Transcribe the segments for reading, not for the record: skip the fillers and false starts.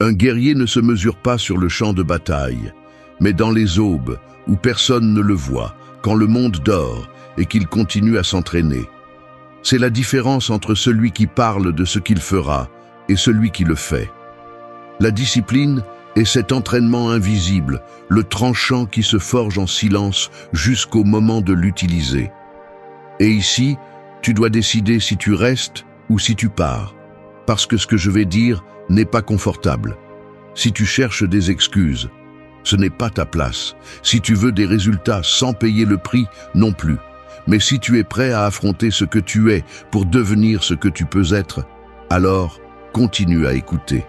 Un guerrier ne se mesure pas sur le champ de bataille, mais dans les aubes, où personne ne le voit, quand le monde dort et qu'il continue à s'entraîner. C'est la différence entre celui qui parle de ce qu'il fera et celui qui le fait. La discipline est cet entraînement invisible, le tranchant qui se forge en silence jusqu'au moment de l'utiliser. Et ici, tu dois décider si tu restes ou si tu pars, parce que ce que je vais dire n'est pas confortable. Si tu cherches des excuses, ce n'est pas ta place. Si tu veux des résultats sans payer le prix, non plus. Mais si tu es prêt à affronter ce que tu es pour devenir ce que tu peux être, alors continue à écouter.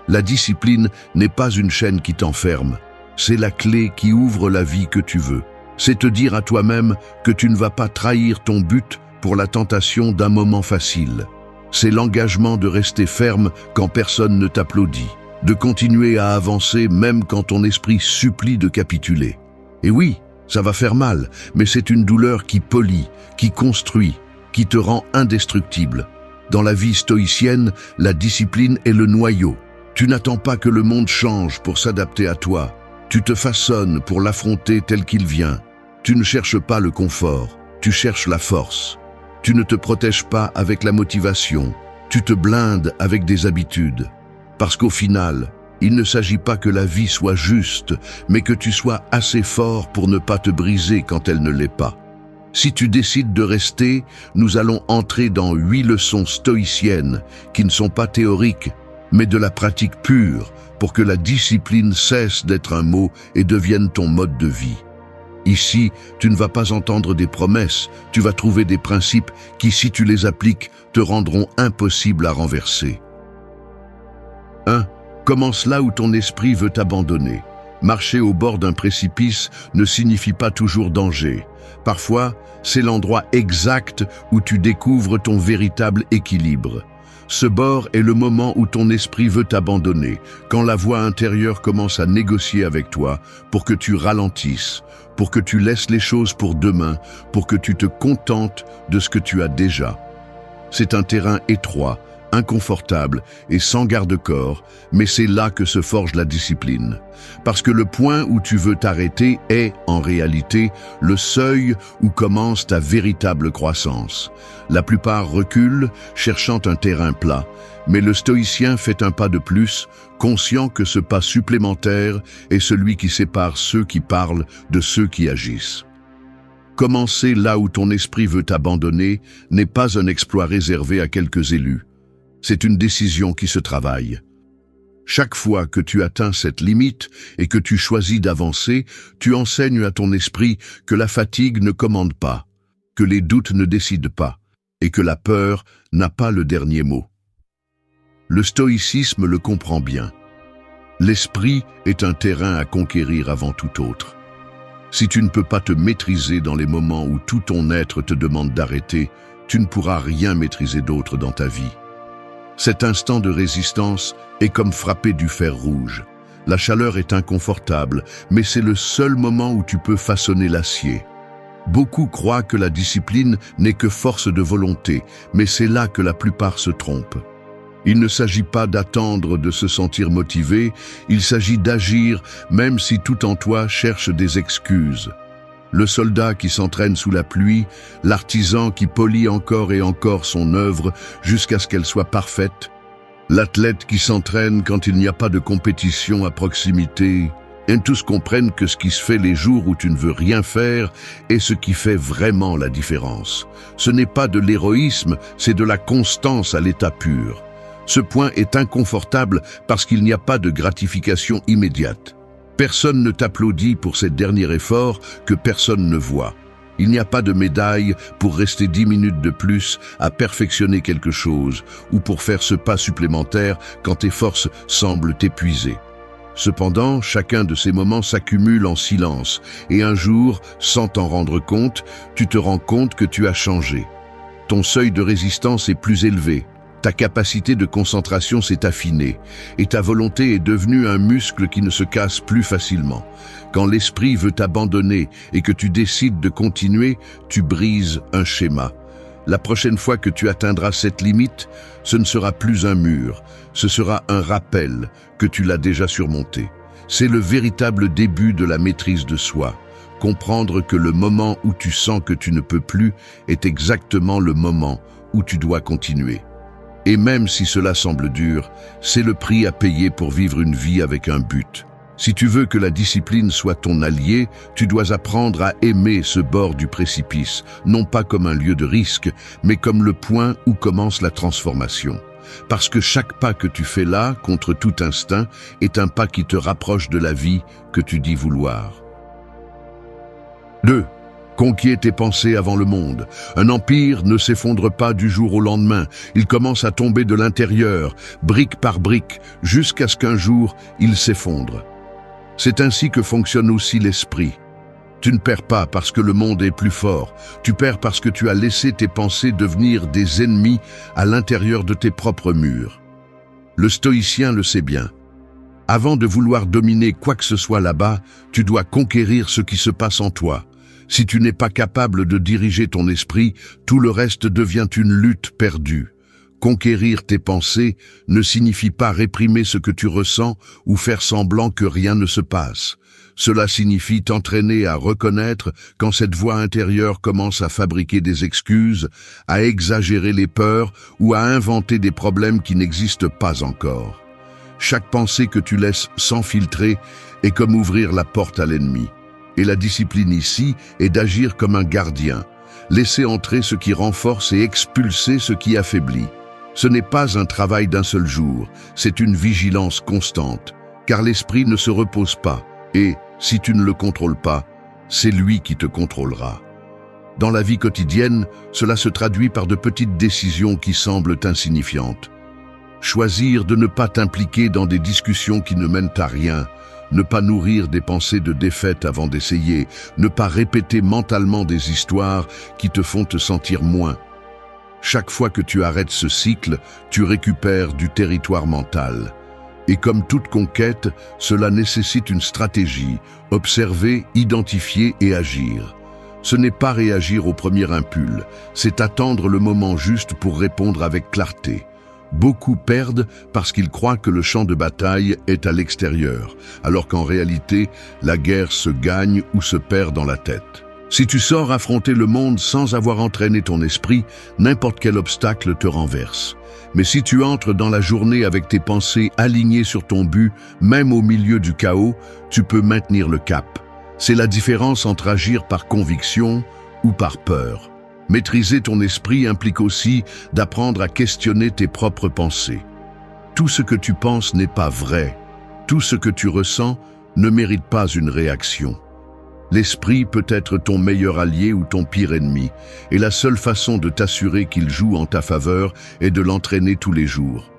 La discipline n'est pas une chaîne qui t'enferme, c'est la clé qui ouvre la vie que tu veux. C'est te dire à toi-même que tu ne vas pas trahir ton but pour la tentation d'un moment facile. C'est l'engagement de rester ferme quand personne ne t'applaudit, de continuer à avancer même quand ton esprit supplie de capituler. Et oui, ça va faire mal, mais c'est une douleur qui polit, qui construit, qui te rend indestructible. Dans la vie stoïcienne, la discipline est le noyau. Tu n'attends pas que le monde change pour s'adapter à toi. Tu te façonnes pour l'affronter tel qu'il vient. Tu ne cherches pas le confort, tu cherches la force. Tu ne te protèges pas avec la motivation, tu te blindes avec des habitudes. Parce qu'au final, il ne s'agit pas que la vie soit juste, mais que tu sois assez fort pour ne pas te briser quand elle ne l'est pas. Si tu décides de rester, nous allons entrer dans 8 leçons stoïciennes qui ne sont pas théoriques, mais de la pratique pure, pour que la discipline cesse d'être un mot et devienne ton mode de vie. Ici, tu ne vas pas entendre des promesses, tu vas trouver des principes qui, si tu les appliques, te rendront impossibles à renverser. 1. Commence là où ton esprit veut t'abandonner. Marcher au bord d'un précipice ne signifie pas toujours danger. Parfois, c'est l'endroit exact où tu découvres ton véritable équilibre. Ce bord est le moment où ton esprit veut t'abandonner, quand la voix intérieure commence à négocier avec toi pour que tu ralentisses, pour que tu laisses les choses pour demain, pour que tu te contentes de ce que tu as déjà. C'est un terrain étroit, inconfortable et sans garde-corps, mais c'est là que se forge la discipline. Parce que le point où tu veux t'arrêter est, en réalité, le seuil où commence ta véritable croissance. La plupart reculent, cherchant un terrain plat, mais le stoïcien fait un pas de plus, conscient que ce pas supplémentaire est celui qui sépare ceux qui parlent de ceux qui agissent. Commencer là où ton esprit veut t'abandonner n'est pas un exploit réservé à quelques élus. C'est une décision qui se travaille. Chaque fois que tu atteins cette limite et que tu choisis d'avancer, tu enseignes à ton esprit que la fatigue ne commande pas, que les doutes ne décident pas et que la peur n'a pas le dernier mot. Le stoïcisme le comprend bien. L'esprit est un terrain à conquérir avant tout autre. Si tu ne peux pas te maîtriser dans les moments où tout ton être te demande d'arrêter, tu ne pourras rien maîtriser d'autre dans ta vie. Cet instant de résistance est comme frapper du fer rouge. La chaleur est inconfortable, mais c'est le seul moment où tu peux façonner l'acier. Beaucoup croient que la discipline n'est que force de volonté, mais c'est là que la plupart se trompent. Il ne s'agit pas d'attendre de se sentir motivé, il s'agit d'agir même si tout en toi cherche des excuses. Le soldat qui s'entraîne sous la pluie, l'artisan qui polit encore et encore son œuvre jusqu'à ce qu'elle soit parfaite, l'athlète qui s'entraîne quand il n'y a pas de compétition à proximité, et tous comprennent que ce qui se fait les jours où tu ne veux rien faire est ce qui fait vraiment la différence. Ce n'est pas de l'héroïsme, c'est de la constance à l'état pur. Ce point est inconfortable parce qu'il n'y a pas de gratification immédiate. Personne ne t'applaudit pour ces derniers efforts que personne ne voit. Il n'y a pas de médaille pour rester 10 minutes de plus à perfectionner quelque chose ou pour faire ce pas supplémentaire quand tes forces semblent t'épuiser. Cependant, chacun de ces moments s'accumule en silence et un jour, sans t'en rendre compte, tu te rends compte que tu as changé. Ton seuil de résistance est plus élevé. Ta capacité de concentration s'est affinée et ta volonté est devenue un muscle qui ne se casse plus facilement. Quand l'esprit veut t'abandonner et que tu décides de continuer, tu brises un schéma. La prochaine fois que tu atteindras cette limite, ce ne sera plus un mur, ce sera un rappel que tu l'as déjà surmonté. C'est le véritable début de la maîtrise de soi. Comprendre que le moment où tu sens que tu ne peux plus est exactement le moment où tu dois continuer. Et même si cela semble dur, c'est le prix à payer pour vivre une vie avec un but. Si tu veux que la discipline soit ton allié, tu dois apprendre à aimer ce bord du précipice, non pas comme un lieu de risque, mais comme le point où commence la transformation. Parce que chaque pas que tu fais là, contre tout instinct, est un pas qui te rapproche de la vie que tu dis vouloir. 2. Conquiers tes pensées avant le monde. Un empire ne s'effondre pas du jour au lendemain. Il commence à tomber de l'intérieur, brique par brique, jusqu'à ce qu'un jour, il s'effondre. C'est ainsi que fonctionne aussi l'esprit. Tu ne perds pas parce que le monde est plus fort. Tu perds parce que tu as laissé tes pensées devenir des ennemis à l'intérieur de tes propres murs. Le stoïcien le sait bien. Avant de vouloir dominer quoi que ce soit là-bas, tu dois conquérir ce qui se passe en toi. Si tu n'es pas capable de diriger ton esprit, tout le reste devient une lutte perdue. Conquérir tes pensées ne signifie pas réprimer ce que tu ressens ou faire semblant que rien ne se passe. Cela signifie t'entraîner à reconnaître quand cette voix intérieure commence à fabriquer des excuses, à exagérer les peurs ou à inventer des problèmes qui n'existent pas encore. Chaque pensée que tu laisses s'enfiltrer est comme ouvrir la porte à l'ennemi. Et la discipline ici est d'agir comme un gardien, laisser entrer ce qui renforce et expulser ce qui affaiblit. Ce n'est pas un travail d'un seul jour, c'est une vigilance constante, car l'esprit ne se repose pas, et, si tu ne le contrôles pas, c'est lui qui te contrôlera. Dans la vie quotidienne, cela se traduit par de petites décisions qui semblent insignifiantes. Choisir de ne pas t'impliquer dans des discussions qui ne mènent à rien, ne pas nourrir des pensées de défaite avant d'essayer, ne pas répéter mentalement des histoires qui te font te sentir moins. Chaque fois que tu arrêtes ce cycle, tu récupères du territoire mental. Et comme toute conquête, cela nécessite une stratégie, observer, identifier et agir. Ce n'est pas réagir au premier impulse, c'est attendre le moment juste pour répondre avec clarté. Beaucoup perdent parce qu'ils croient que le champ de bataille est à l'extérieur, alors qu'en réalité, la guerre se gagne ou se perd dans la tête. Si tu sors affronter le monde sans avoir entraîné ton esprit, n'importe quel obstacle te renverse. Mais si tu entres dans la journée avec tes pensées alignées sur ton but, même au milieu du chaos, tu peux maintenir le cap. C'est la différence entre agir par conviction ou par peur. Maîtriser ton esprit implique aussi d'apprendre à questionner tes propres pensées. Tout ce que tu penses n'est pas vrai. Tout ce que tu ressens ne mérite pas une réaction. L'esprit peut être ton meilleur allié ou ton pire ennemi, et la seule façon de t'assurer qu'il joue en ta faveur est de l'entraîner tous les jours.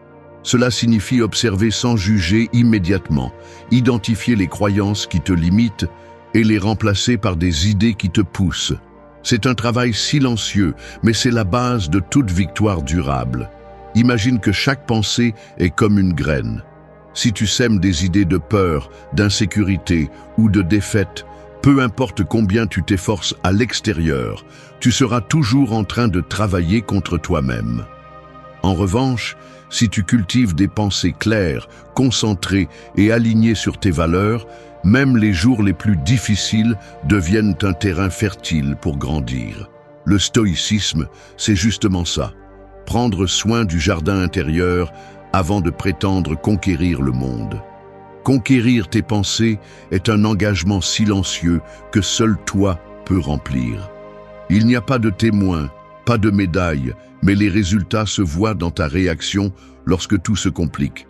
Cela signifie observer sans juger immédiatement, identifier les croyances qui te limitent et les remplacer par des idées qui te poussent. C'est un travail silencieux, mais c'est la base de toute victoire durable. Imagine que chaque pensée est comme une graine. Si tu sèmes des idées de peur, d'insécurité ou de défaite, peu importe combien tu t'efforces à l'extérieur, tu seras toujours en train de travailler contre toi-même. En revanche, si tu cultives des pensées claires, concentrées et alignées sur tes valeurs, même les jours les plus difficiles deviennent un terrain fertile pour grandir. Le stoïcisme, c'est justement ça. Prendre soin du jardin intérieur avant de prétendre conquérir le monde. Conquérir tes pensées est un engagement silencieux que seul toi peux remplir. Il n'y a pas de témoin, pas de médaille, mais les résultats se voient dans ta réaction lorsque tout se complique.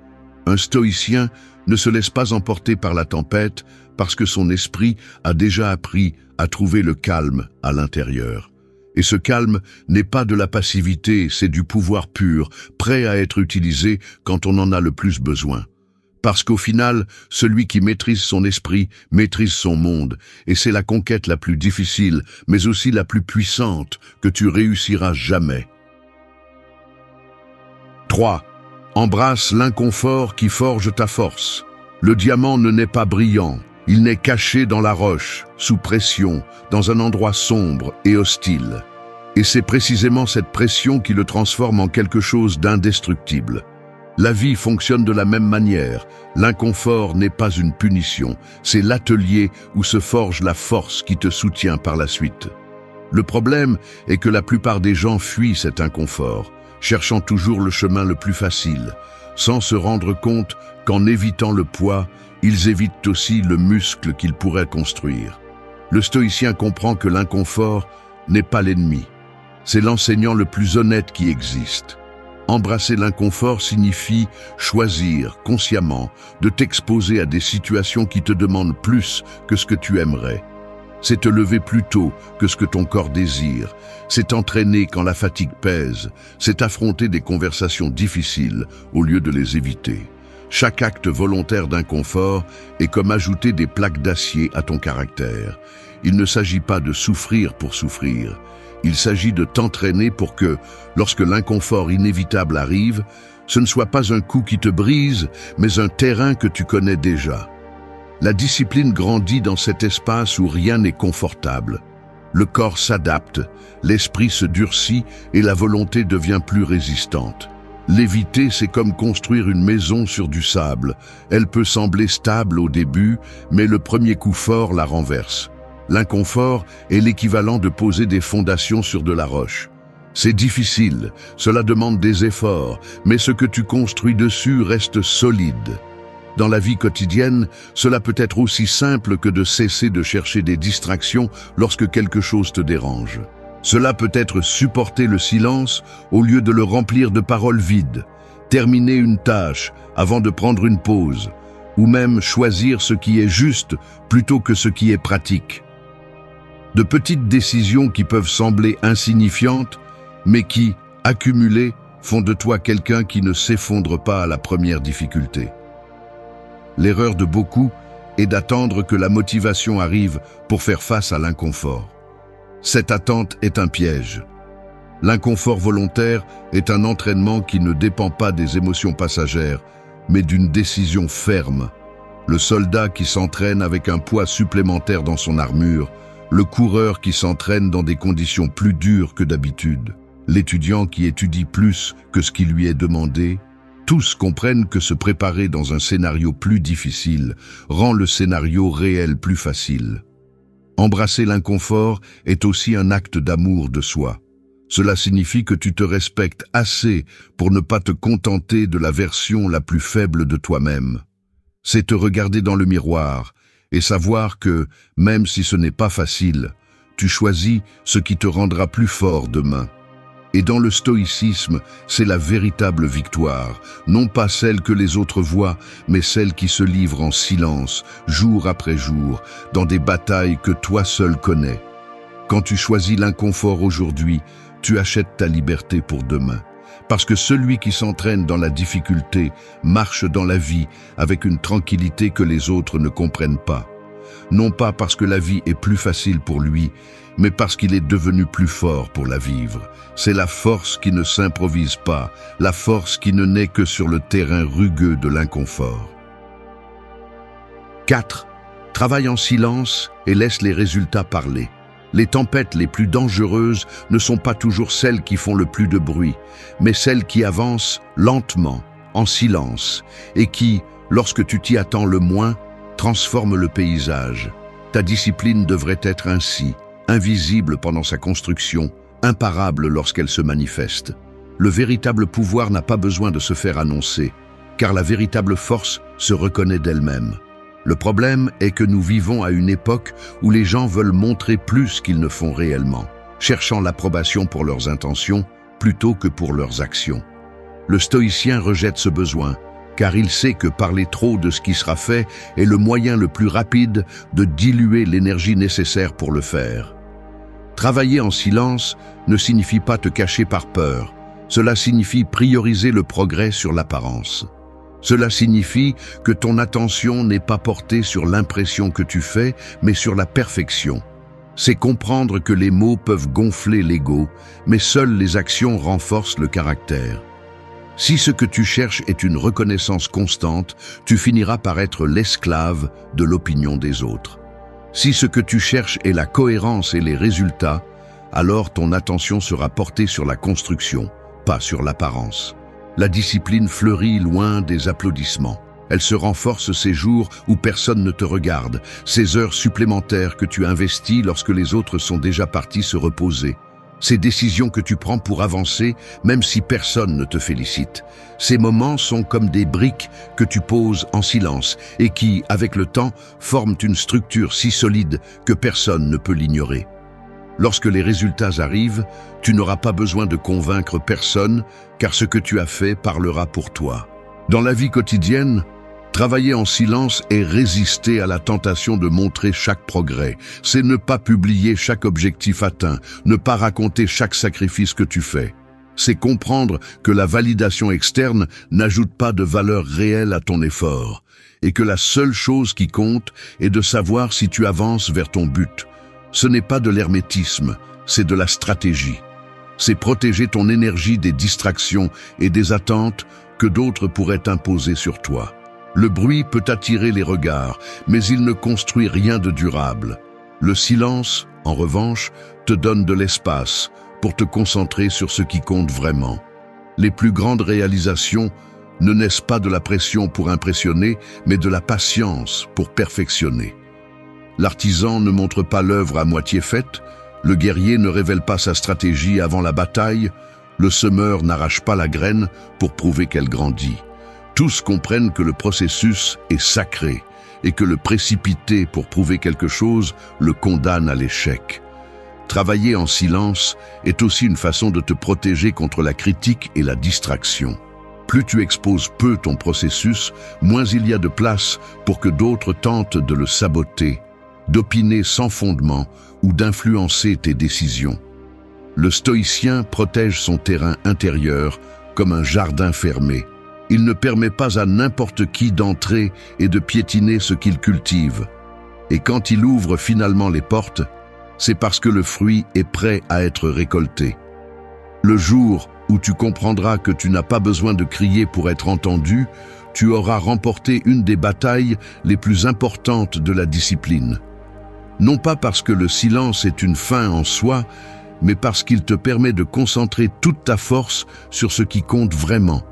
Un stoïcien ne se laisse pas emporter par la tempête parce que son esprit a déjà appris à trouver le calme à l'intérieur. Et ce calme n'est pas de la passivité, c'est du pouvoir pur, prêt à être utilisé quand on en a le plus besoin. Parce qu'au final, celui qui maîtrise son esprit maîtrise son monde, et c'est la conquête la plus difficile, mais aussi la plus puissante que tu réussiras jamais. 3. Embrasse l'inconfort qui forge ta force. Le diamant ne naît pas brillant, il naît caché dans la roche, sous pression, dans un endroit sombre et hostile. Et c'est précisément cette pression qui le transforme en quelque chose d'indestructible. La vie fonctionne de la même manière. L'inconfort n'est pas une punition, c'est l'atelier où se forge la force qui te soutient par la suite. Le problème est que la plupart des gens fuient cet inconfort, cherchant toujours le chemin le plus facile, sans se rendre compte qu'en évitant le poids, ils évitent aussi le muscle qu'ils pourraient construire. Le stoïcien comprend que l'inconfort n'est pas l'ennemi. C'est l'enseignant le plus honnête qui existe. Embrasser l'inconfort signifie choisir consciemment de t'exposer à des situations qui te demandent plus que ce que tu aimerais. C'est te lever plus tôt que ce que ton corps désire. C'est t'entraîner quand la fatigue pèse. C'est affronter des conversations difficiles au lieu de les éviter. Chaque acte volontaire d'inconfort est comme ajouter des plaques d'acier à ton caractère. Il ne s'agit pas de souffrir pour souffrir. Il s'agit de t'entraîner pour que, lorsque l'inconfort inévitable arrive, ce ne soit pas un coup qui te brise, mais un terrain que tu connais déjà. La discipline grandit dans cet espace où rien n'est confortable. Le corps s'adapte, l'esprit se durcit et la volonté devient plus résistante. L'éviter, c'est comme construire une maison sur du sable. Elle peut sembler stable au début, mais le premier coup fort la renverse. L'inconfort est l'équivalent de poser des fondations sur de la roche. C'est difficile, cela demande des efforts, mais ce que tu construis dessus reste solide. Dans la vie quotidienne, cela peut être aussi simple que de cesser de chercher des distractions lorsque quelque chose te dérange. Cela peut être supporter le silence au lieu de le remplir de paroles vides, terminer une tâche avant de prendre une pause, ou même choisir ce qui est juste plutôt que ce qui est pratique. De petites décisions qui peuvent sembler insignifiantes, mais qui, accumulées, font de toi quelqu'un qui ne s'effondre pas à la première difficulté. L'erreur de beaucoup est d'attendre que la motivation arrive pour faire face à l'inconfort. Cette attente est un piège. L'inconfort volontaire est un entraînement qui ne dépend pas des émotions passagères, mais d'une décision ferme. Le soldat qui s'entraîne avec un poids supplémentaire dans son armure, le coureur qui s'entraîne dans des conditions plus dures que d'habitude, l'étudiant qui étudie plus que ce qui lui est demandé, tous comprennent que se préparer dans un scénario plus difficile rend le scénario réel plus facile. Embrasser l'inconfort est aussi un acte d'amour de soi. Cela signifie que tu te respectes assez pour ne pas te contenter de la version la plus faible de toi-même. C'est te regarder dans le miroir et savoir que, même si ce n'est pas facile, tu choisis ce qui te rendra plus fort demain. Et dans le stoïcisme, c'est la véritable victoire, non pas celle que les autres voient, mais celle qui se livre en silence, jour après jour, dans des batailles que toi seul connais. Quand tu choisis l'inconfort aujourd'hui, tu achètes ta liberté pour demain. Parce que celui qui s'entraîne dans la difficulté marche dans la vie avec une tranquillité que les autres ne comprennent pas. Non pas parce que la vie est plus facile pour lui, mais parce qu'il est devenu plus fort pour la vivre. C'est la force qui ne s'improvise pas, la force qui ne naît que sur le terrain rugueux de l'inconfort. 4. Travaille en silence et laisse les résultats parler. Les tempêtes les plus dangereuses ne sont pas toujours celles qui font le plus de bruit, mais celles qui avancent lentement, en silence, et qui, lorsque tu t'y attends le moins, transforment le paysage. Ta discipline devrait être ainsi, invisible pendant sa construction, imparable lorsqu'elle se manifeste. Le véritable pouvoir n'a pas besoin de se faire annoncer, car la véritable force se reconnaît d'elle-même. Le problème est que nous vivons à une époque où les gens veulent montrer plus qu'ils ne font réellement, cherchant l'approbation pour leurs intentions plutôt que pour leurs actions. Le stoïcien rejette ce besoin, car il sait que parler trop de ce qui sera fait est le moyen le plus rapide de diluer l'énergie nécessaire pour le faire. Travailler en silence ne signifie pas te cacher par peur, cela signifie prioriser le progrès sur l'apparence. Cela signifie que ton attention n'est pas portée sur l'impression que tu fais, mais sur la perfection. C'est comprendre que les mots peuvent gonfler l'ego, mais seules les actions renforcent le caractère. Si ce que tu cherches est une reconnaissance constante, tu finiras par être l'esclave de l'opinion des autres. Si ce que tu cherches est la cohérence et les résultats, alors ton attention sera portée sur la construction, pas sur l'apparence. La discipline fleurit loin des applaudissements. Elle se renforce ces jours où personne ne te regarde, ces heures supplémentaires que tu investis lorsque les autres sont déjà partis se reposer. Ces décisions que tu prends pour avancer, même si personne ne te félicite. Ces moments sont comme des briques que tu poses en silence et qui, avec le temps, forment une structure si solide que personne ne peut l'ignorer. Lorsque les résultats arrivent, tu n'auras pas besoin de convaincre personne, car ce que tu as fait parlera pour toi. Dans la vie quotidienne, travailler en silence et résister à la tentation de montrer chaque progrès. C'est ne pas publier chaque objectif atteint, ne pas raconter chaque sacrifice que tu fais. C'est comprendre que la validation externe n'ajoute pas de valeur réelle à ton effort, et que la seule chose qui compte est de savoir si tu avances vers ton but. Ce n'est pas de l'hermétisme, c'est de la stratégie. C'est protéger ton énergie des distractions et des attentes que d'autres pourraient imposer sur toi. Le bruit peut attirer les regards, mais il ne construit rien de durable. Le silence, en revanche, te donne de l'espace pour te concentrer sur ce qui compte vraiment. Les plus grandes réalisations ne naissent pas de la pression pour impressionner, mais de la patience pour perfectionner. L'artisan ne montre pas l'œuvre à moitié faite, le guerrier ne révèle pas sa stratégie avant la bataille, le semeur n'arrache pas la graine pour prouver qu'elle grandit. Tous comprennent que le processus est sacré et que le précipiter pour prouver quelque chose le condamne à l'échec. Travailler en silence est aussi une façon de te protéger contre la critique et la distraction. Plus tu exposes peu ton processus, moins il y a de place pour que d'autres tentent de le saboter, d'opiner sans fondement ou d'influencer tes décisions. Le stoïcien protège son terrain intérieur comme un jardin fermé. Il ne permet pas à n'importe qui d'entrer et de piétiner ce qu'il cultive. Et quand il ouvre finalement les portes, c'est parce que le fruit est prêt à être récolté. Le jour où tu comprendras que tu n'as pas besoin de crier pour être entendu, tu auras remporté une des batailles les plus importantes de la discipline. Non pas parce que le silence est une fin en soi, mais parce qu'il te permet de concentrer toute ta force sur ce qui compte vraiment.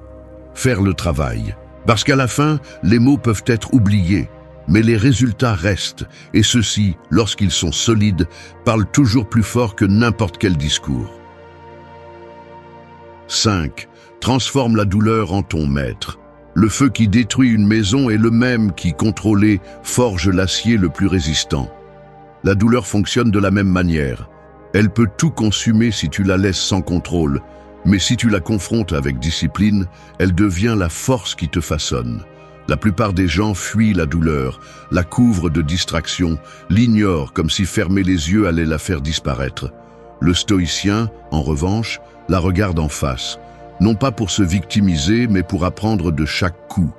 Faire le travail. Parce qu'à la fin, les mots peuvent être oubliés, mais les résultats restent, et ceux-ci, lorsqu'ils sont solides, parlent toujours plus fort que n'importe quel discours. 5. Transforme la douleur en ton maître. Le feu qui détruit une maison est le même qui, contrôlé, forge l'acier le plus résistant. La douleur fonctionne de la même manière. Elle peut tout consumer si tu la laisses sans contrôle, mais si tu la confrontes avec discipline, elle devient la force qui te façonne. La plupart des gens fuient la douleur, la couvrent de distractions, l'ignorent comme si fermer les yeux allait la faire disparaître. Le stoïcien, en revanche, la regarde en face, non pas pour se victimiser, mais pour apprendre de chaque coup.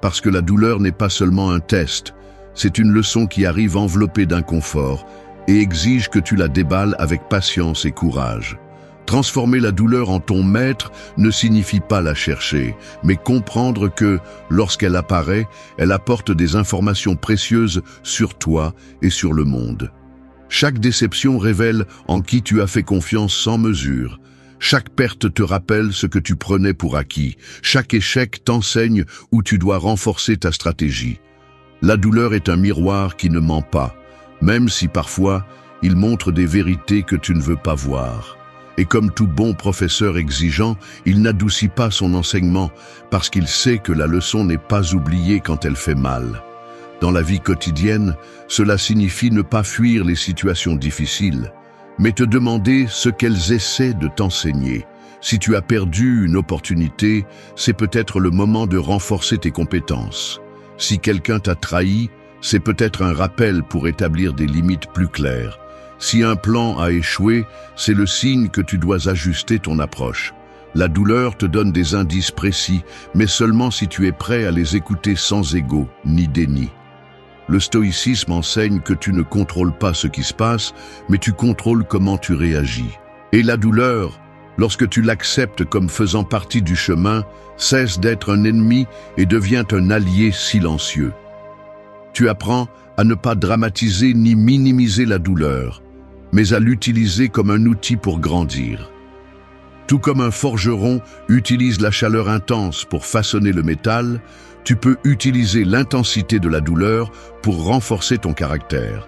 Parce que la douleur n'est pas seulement un test, c'est une leçon qui arrive enveloppée d'inconfort et exige que tu la déballes avec patience et courage. Transformer la douleur en ton maître ne signifie pas la chercher, mais comprendre que, lorsqu'elle apparaît, elle apporte des informations précieuses sur toi et sur le monde. Chaque déception révèle en qui tu as fait confiance sans mesure. Chaque perte te rappelle ce que tu prenais pour acquis. Chaque échec t'enseigne où tu dois renforcer ta stratégie. La douleur est un miroir qui ne ment pas, même si parfois il montre des vérités que tu ne veux pas voir. Et comme tout bon professeur exigeant, il n'adoucit pas son enseignement parce qu'il sait que la leçon n'est pas oubliée quand elle fait mal. Dans la vie quotidienne, cela signifie ne pas fuir les situations difficiles, mais te demander ce qu'elles essaient de t'enseigner. Si tu as perdu une opportunité, c'est peut-être le moment de renforcer tes compétences. Si quelqu'un t'a trahi, c'est peut-être un rappel pour établir des limites plus claires. Si un plan a échoué, c'est le signe que tu dois ajuster ton approche. La douleur te donne des indices précis, mais seulement si tu es prêt à les écouter sans ego ni déni. Le stoïcisme enseigne que tu ne contrôles pas ce qui se passe, mais tu contrôles comment tu réagis. Et la douleur, lorsque tu l'acceptes comme faisant partie du chemin, cesse d'être un ennemi et devient un allié silencieux. Tu apprends à ne pas dramatiser ni minimiser la douleur. mais à l'utiliser comme un outil pour grandir. Tout comme un forgeron utilise la chaleur intense pour façonner le métal, tu peux utiliser l'intensité de la douleur pour renforcer ton caractère.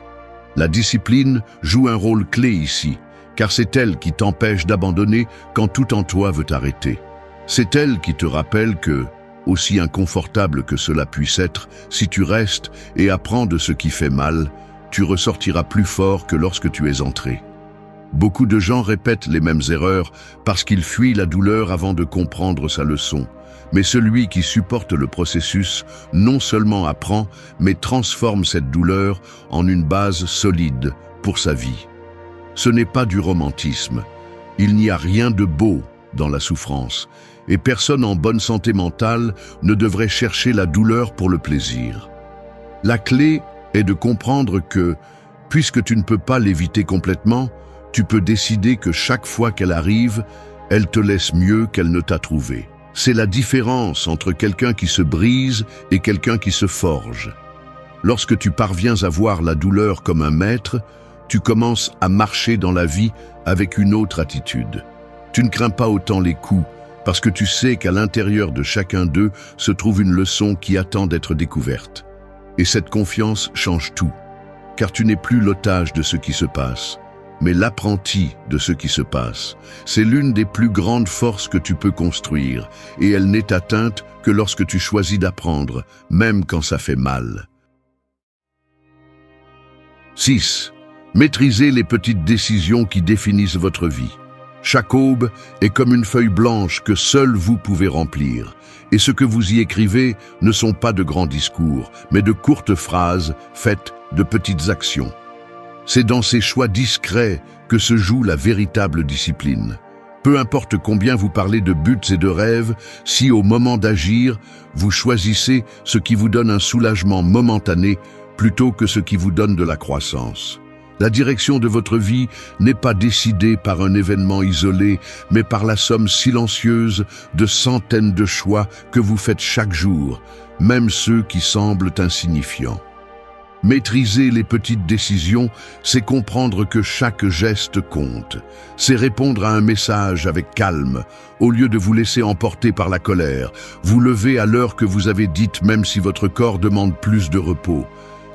La discipline joue un rôle clé ici, car c'est elle qui t'empêche d'abandonner quand tout en toi veut t'arrêter. C'est elle qui te rappelle que, aussi inconfortable que cela puisse être, si tu restes et apprends de ce qui fait mal, tu ressortiras plus fort que lorsque tu es entré. Beaucoup de gens répètent les mêmes erreurs parce qu'ils fuient la douleur avant de comprendre sa leçon. Mais celui qui supporte le processus non seulement apprend, mais transforme cette douleur en une base solide pour sa vie. Ce n'est pas du romantisme. Il n'y a rien de beau dans la souffrance, et personne en bonne santé mentale ne devrait chercher la douleur pour le plaisir. La clé est de comprendre que, puisque tu ne peux pas l'éviter complètement, tu peux décider que chaque fois qu'elle arrive, elle te laisse mieux qu'elle ne t'a trouvé. C'est la différence entre quelqu'un qui se brise et quelqu'un qui se forge. Lorsque tu parviens à voir la douleur comme un maître, tu commences à marcher dans la vie avec une autre attitude. Tu ne crains pas autant les coups, parce que tu sais qu'à l'intérieur de chacun d'eux se trouve une leçon qui attend d'être découverte. Et cette confiance change tout, car tu n'es plus l'otage de ce qui se passe, mais l'apprenti de ce qui se passe. C'est l'une des plus grandes forces que tu peux construire, et elle n'est atteinte que lorsque tu choisis d'apprendre, même quand ça fait mal. 6. Maîtrisez les petites décisions qui définissent votre vie. Chaque aube est comme une feuille blanche que seul vous pouvez remplir. Et ce que vous y écrivez ne sont pas de grands discours, mais de courtes phrases faites de petites actions. C'est dans ces choix discrets que se joue la véritable discipline. Peu importe combien vous parlez de buts et de rêves, si au moment d'agir, vous choisissez ce qui vous donne un soulagement momentané plutôt que ce qui vous donne de la croissance. La direction de votre vie n'est pas décidée par un événement isolé, mais par la somme silencieuse de centaines de choix que vous faites chaque jour, même ceux qui semblent insignifiants. Maîtriser les petites décisions, c'est comprendre que chaque geste compte. C'est répondre à un message avec calme, au lieu de vous laisser emporter par la colère. Vous lever à l'heure que vous avez dite, même si votre corps demande plus de repos.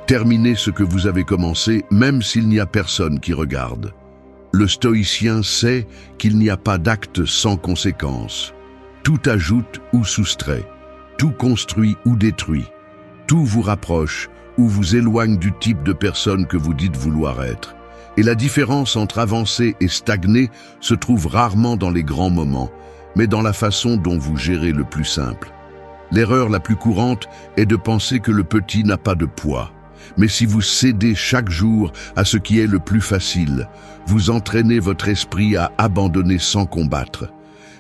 Terminez ce que vous avez commencé, même s'il n'y a personne qui regarde. Le stoïcien sait qu'il n'y a pas d'acte sans conséquence. Tout ajoute ou soustrait, tout construit ou détruit, tout vous rapproche ou vous éloigne du type de personne que vous dites vouloir être. Et la différence entre avancer et stagner se trouve rarement dans les grands moments, mais dans la façon dont vous gérez le plus simple. L'erreur la plus courante est de penser que le petit n'a pas de poids. Mais si vous cédez chaque jour à ce qui est le plus facile, vous entraînez votre esprit à abandonner sans combattre.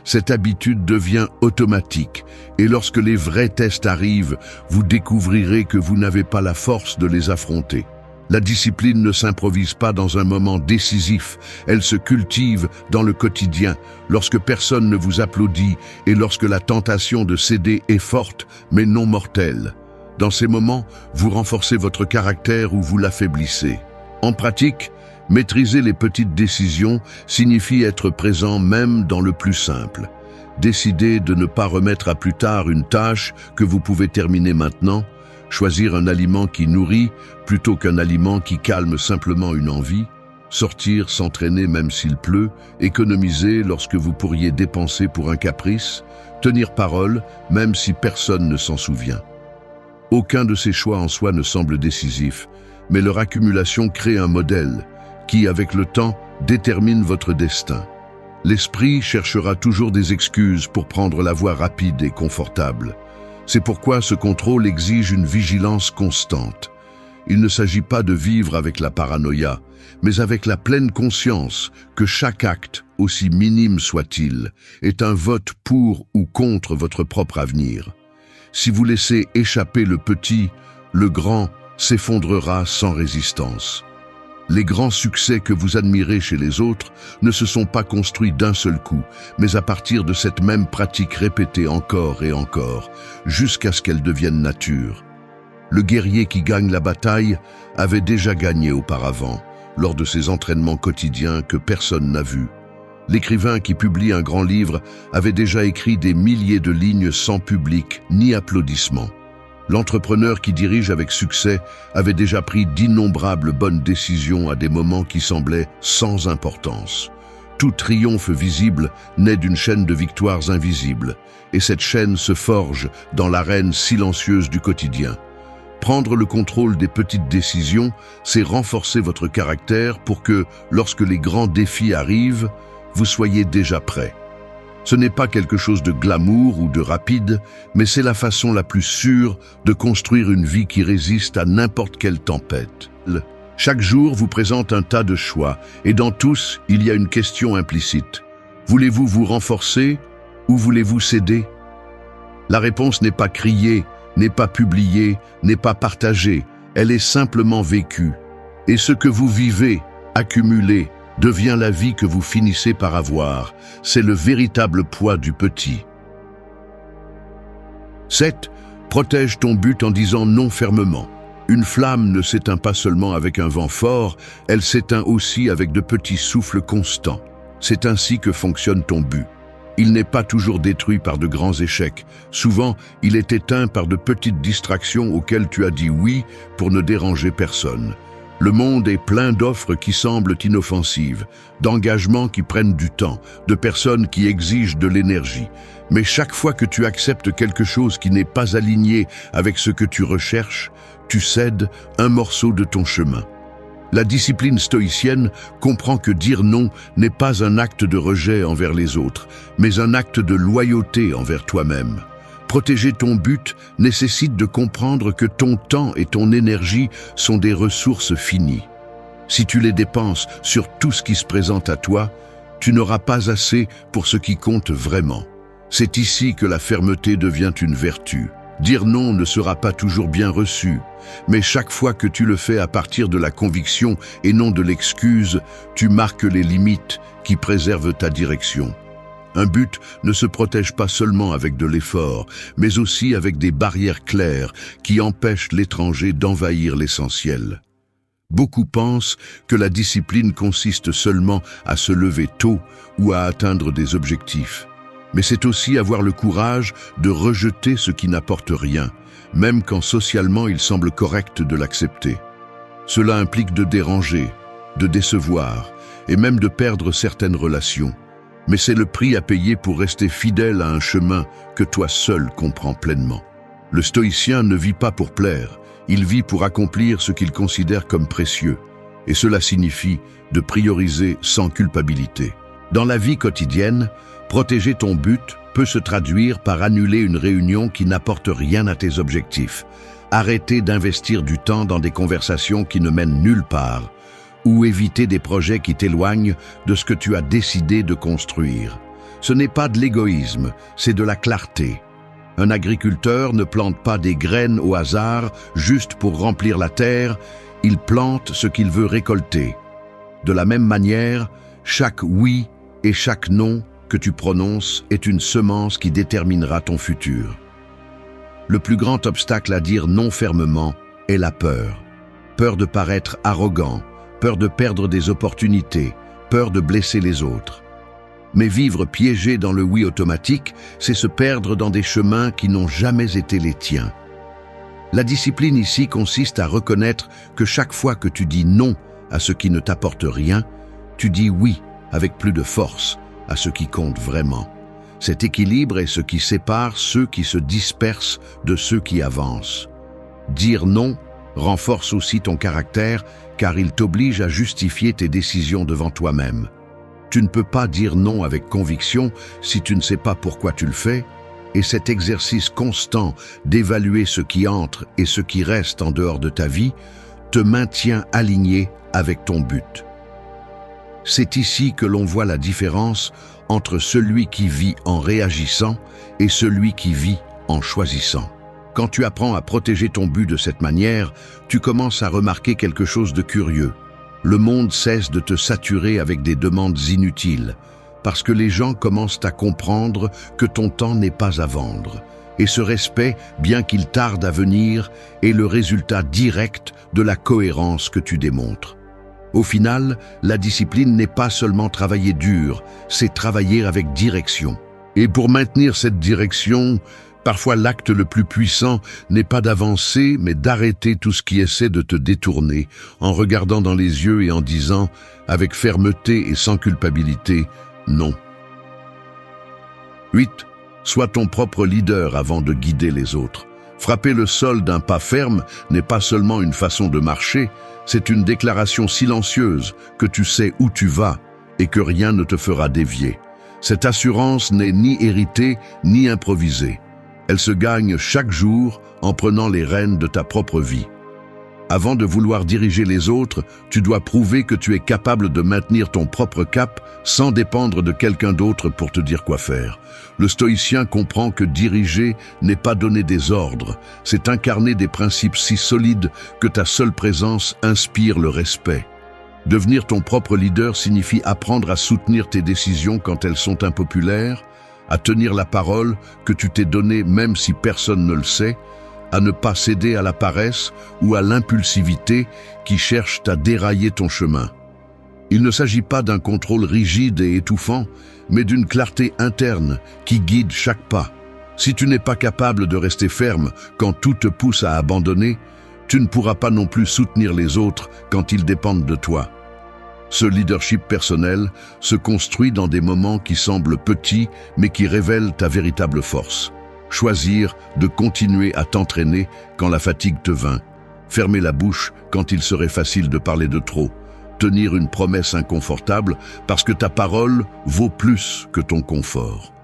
Cette habitude devient automatique, et lorsque les vrais tests arrivent, vous découvrirez que vous n'avez pas la force de les affronter. La discipline ne s'improvise pas dans un moment décisif, elle se cultive dans le quotidien, lorsque personne ne vous applaudit et lorsque la tentation de céder est forte, mais non mortelle. Dans ces moments, vous renforcez votre caractère ou vous l'affaiblissez. En pratique, maîtriser les petites décisions signifie être présent même dans le plus simple. Décider de ne pas remettre à plus tard une tâche que vous pouvez terminer maintenant, choisir un aliment qui nourrit plutôt qu'un aliment qui calme simplement une envie, sortir s'entraîner même s'il pleut, économiser lorsque vous pourriez dépenser pour un caprice, tenir parole même si personne ne s'en souvient. Aucun de ces choix en soi ne semble décisif, mais leur accumulation crée un modèle qui, avec le temps, détermine votre destin. L'esprit cherchera toujours des excuses pour prendre la voie rapide et confortable. C'est pourquoi ce contrôle exige une vigilance constante. Il ne s'agit pas de vivre avec la paranoïa, mais avec la pleine conscience que chaque acte, aussi minime soit-il, est un vote pour ou contre votre propre avenir. Si vous laissez échapper le petit, le grand s'effondrera sans résistance. Les grands succès que vous admirez chez les autres ne se sont pas construits d'un seul coup, mais à partir de cette même pratique répétée encore et encore, jusqu'à ce qu'elle devienne nature. Le guerrier qui gagne la bataille avait déjà gagné auparavant, lors de ces entraînements quotidiens que personne n'a vus. L'écrivain qui publie un grand livre avait déjà écrit des milliers de lignes sans public ni applaudissements. L'entrepreneur qui dirige avec succès avait déjà pris d'innombrables bonnes décisions à des moments qui semblaient sans importance. Tout triomphe visible naît d'une chaîne de victoires invisibles, et cette chaîne se forge dans l'arène silencieuse du quotidien. Prendre le contrôle des petites décisions, c'est renforcer votre caractère pour que, lorsque les grands défis arrivent, vous soyez déjà prêt. Ce n'est pas quelque chose de glamour ou de rapide, mais c'est la façon la plus sûre de construire une vie qui résiste à n'importe quelle tempête. Chaque jour vous présente un tas de choix, et dans tous, il y a une question implicite. Voulez-vous vous renforcer ou voulez-vous céder? La réponse n'est pas criée, n'est pas publiée, n'est pas partagée, elle est simplement vécue. Et ce que vous vivez, accumulez, devient la vie que vous finissez par avoir. C'est le véritable poids du petit. 7. Protège ton but en disant non fermement. Une flamme ne s'éteint pas seulement avec un vent fort, elle s'éteint aussi avec de petits souffles constants. C'est ainsi que fonctionne ton but. Il n'est pas toujours détruit par de grands échecs. Souvent, il est éteint par de petites distractions auxquelles tu as dit oui pour ne déranger personne. Le monde est plein d'offres qui semblent inoffensives, d'engagements qui prennent du temps, de personnes qui exigent de l'énergie. Mais chaque fois que tu acceptes quelque chose qui n'est pas aligné avec ce que tu recherches, tu cèdes un morceau de ton chemin. La discipline stoïcienne comprend que dire non n'est pas un acte de rejet envers les autres, mais un acte de loyauté envers toi-même. Protéger ton but nécessite de comprendre que ton temps et ton énergie sont des ressources finies. Si tu les dépenses sur tout ce qui se présente à toi, tu n'auras pas assez pour ce qui compte vraiment. C'est ici que la fermeté devient une vertu. Dire non ne sera pas toujours bien reçu, mais chaque fois que tu le fais à partir de la conviction et non de l'excuse, tu marques les limites qui préservent ta direction. Un but ne se protège pas seulement avec de l'effort, mais aussi avec des barrières claires qui empêchent l'étranger d'envahir l'essentiel. Beaucoup pensent que la discipline consiste seulement à se lever tôt ou à atteindre des objectifs. Mais c'est aussi avoir le courage de rejeter ce qui n'apporte rien, même quand socialement il semble correct de l'accepter. Cela implique de déranger, de décevoir et même de perdre certaines relations. Mais c'est le prix à payer pour rester fidèle à un chemin que toi seul comprends pleinement. Le stoïcien ne vit pas pour plaire, il vit pour accomplir ce qu'il considère comme précieux. Et cela signifie de prioriser sans culpabilité. Dans la vie quotidienne, protéger ton but peut se traduire par annuler une réunion qui n'apporte rien à tes objectifs, arrêter d'investir du temps dans des conversations qui ne mènent nulle part, ou éviter des projets qui t'éloignent de ce que tu as décidé de construire. Ce n'est pas de l'égoïsme, c'est de la clarté. Un agriculteur ne plante pas des graines au hasard juste pour remplir la terre, il plante ce qu'il veut récolter. De la même manière, chaque oui et chaque non que tu prononces est une semence qui déterminera ton futur. Le plus grand obstacle à dire non fermement est la peur. Peur de paraître arrogant, peur de perdre des opportunités, peur de blesser les autres. Mais vivre piégé dans le oui automatique, c'est se perdre dans des chemins qui n'ont jamais été les tiens. La discipline ici consiste à reconnaître que chaque fois que tu dis non à ce qui ne t'apporte rien, tu dis oui avec plus de force à ce qui compte vraiment. Cet équilibre est ce qui sépare ceux qui se dispersent de ceux qui avancent. Dire non renforce aussi ton caractère car il t'oblige à justifier tes décisions devant toi-même. Tu ne peux pas dire non avec conviction si tu ne sais pas pourquoi tu le fais, et cet exercice constant d'évaluer ce qui entre et ce qui reste en dehors de ta vie te maintient aligné avec ton but. C'est ici que l'on voit la différence entre celui qui vit en réagissant et celui qui vit en choisissant. Quand tu apprends à protéger ton but de cette manière, tu commences à remarquer quelque chose de curieux. Le monde cesse de te saturer avec des demandes inutiles, parce que les gens commencent à comprendre que ton temps n'est pas à vendre. Et ce respect, bien qu'il tarde à venir, est le résultat direct de la cohérence que tu démontres. Au final, la discipline n'est pas seulement travailler dur, c'est travailler avec direction. Et pour maintenir cette direction, parfois l'acte le plus puissant n'est pas d'avancer, mais d'arrêter tout ce qui essaie de te détourner, en regardant dans les yeux et en disant, avec fermeté et sans culpabilité, non. 8. Sois ton propre leader avant de guider les autres. Frapper le sol d'un pas ferme n'est pas seulement une façon de marcher, c'est une déclaration silencieuse que tu sais où tu vas et que rien ne te fera dévier. Cette assurance n'est ni héritée ni improvisée. Elle se gagne chaque jour en prenant les rênes de ta propre vie. Avant de vouloir diriger les autres, tu dois prouver que tu es capable de maintenir ton propre cap sans dépendre de quelqu'un d'autre pour te dire quoi faire. Le stoïcien comprend que diriger n'est pas donner des ordres, c'est incarner des principes si solides que ta seule présence inspire le respect. Devenir ton propre leader signifie apprendre à soutenir tes décisions quand elles sont impopulaires, à tenir la parole que tu t'es donnée même si personne ne le sait, à ne pas céder à la paresse ou à l'impulsivité qui cherchent à dérailler ton chemin. Il ne s'agit pas d'un contrôle rigide et étouffant, mais d'une clarté interne qui guide chaque pas. Si tu n'es pas capable de rester ferme quand tout te pousse à abandonner, tu ne pourras pas non plus soutenir les autres quand ils dépendent de toi. Ce leadership personnel se construit dans des moments qui semblent petits mais qui révèlent ta véritable force. Choisir de continuer à t'entraîner quand la fatigue te vainc. Fermer la bouche quand il serait facile de parler de trop. Tenir une promesse inconfortable parce que ta parole vaut plus que ton confort.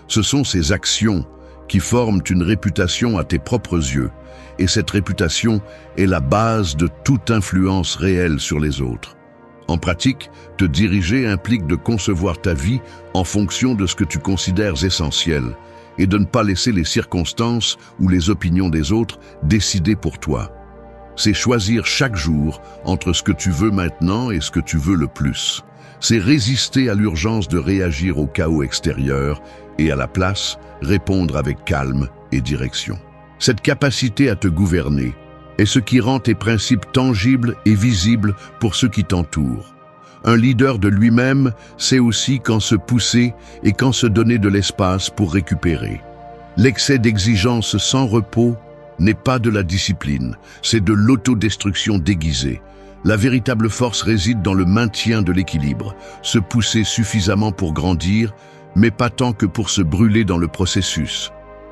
Ce sont ces actions qui forment une réputation à tes propres yeux. Et cette réputation est la base de toute influence réelle sur les autres. En pratique, te diriger implique de concevoir ta vie en fonction de ce que tu considères essentiel et de ne pas laisser les circonstances ou les opinions des autres décider pour toi. C'est choisir chaque jour entre ce que tu veux maintenant et ce que tu veux le plus. C'est résister à l'urgence de réagir au chaos extérieur et à la place, répondre avec calme et direction. Cette capacité à te gouverner est ce qui rend tes principes tangibles et visibles pour ceux qui t'entourent. Un leader de lui-même sait aussi quand se pousser et quand se donner de l'espace pour récupérer. L'excès d'exigence sans repos n'est pas de la discipline, c'est de l'autodestruction déguisée. La véritable force réside dans le maintien de l'équilibre, se pousser suffisamment pour grandir, mais pas tant que pour se brûler dans le processus.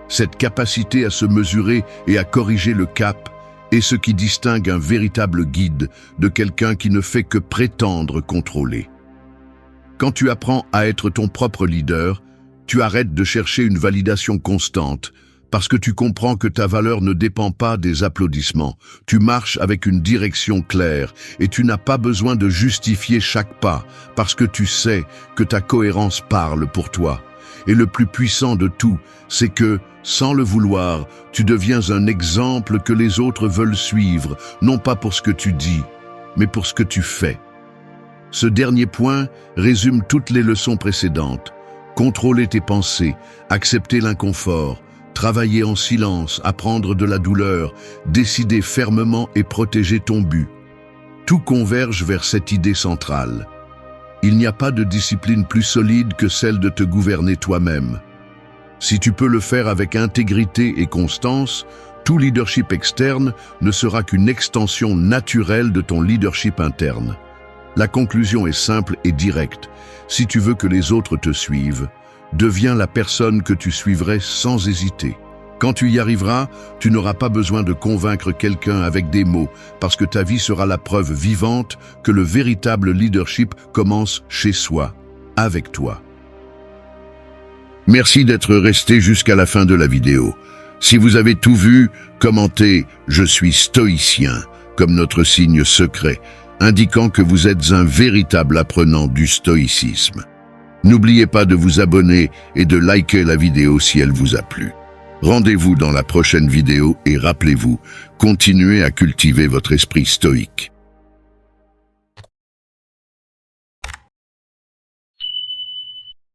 Cette capacité à se mesurer et à corriger le cap est ce qui distingue un véritable guide de quelqu'un qui ne fait que prétendre contrôler. Quand tu apprends à être ton propre leader, tu arrêtes de chercher une validation constante parce que tu comprends que ta valeur ne dépend pas des applaudissements. Tu marches avec une direction claire et tu n'as pas besoin de justifier chaque pas parce que tu sais que ta cohérence parle pour toi. Et le plus puissant de tout, c'est que, sans le vouloir, tu deviens un exemple que les autres veulent suivre, non pas pour ce que tu dis, mais pour ce que tu fais. Ce dernier point résume toutes les leçons précédentes. Contrôler tes pensées, accepter l'inconfort, travailler en silence, apprendre de la douleur, décider fermement et protéger ton but. Tout converge vers cette idée centrale. Il n'y a pas de discipline plus solide que celle de te gouverner toi-même. Si tu peux le faire avec intégrité et constance, tout leadership externe ne sera qu'une extension naturelle de ton leadership interne. La conclusion est simple et directe. Si tu veux que les autres te suivent, deviens la personne que tu suivrais sans hésiter. Quand tu y arriveras, tu n'auras pas besoin de convaincre quelqu'un avec des mots, parce que ta vie sera la preuve vivante que le véritable leadership commence chez soi, avec toi. Merci d'être resté jusqu'à la fin de la vidéo. Si vous avez tout vu, commentez « Je suis stoïcien » comme notre signe secret, indiquant que vous êtes un véritable apprenant du stoïcisme. N'oubliez pas de vous abonner et de liker la vidéo si elle vous a plu. Rendez-vous dans la prochaine vidéo et rappelez-vous, continuez à cultiver votre esprit stoïque.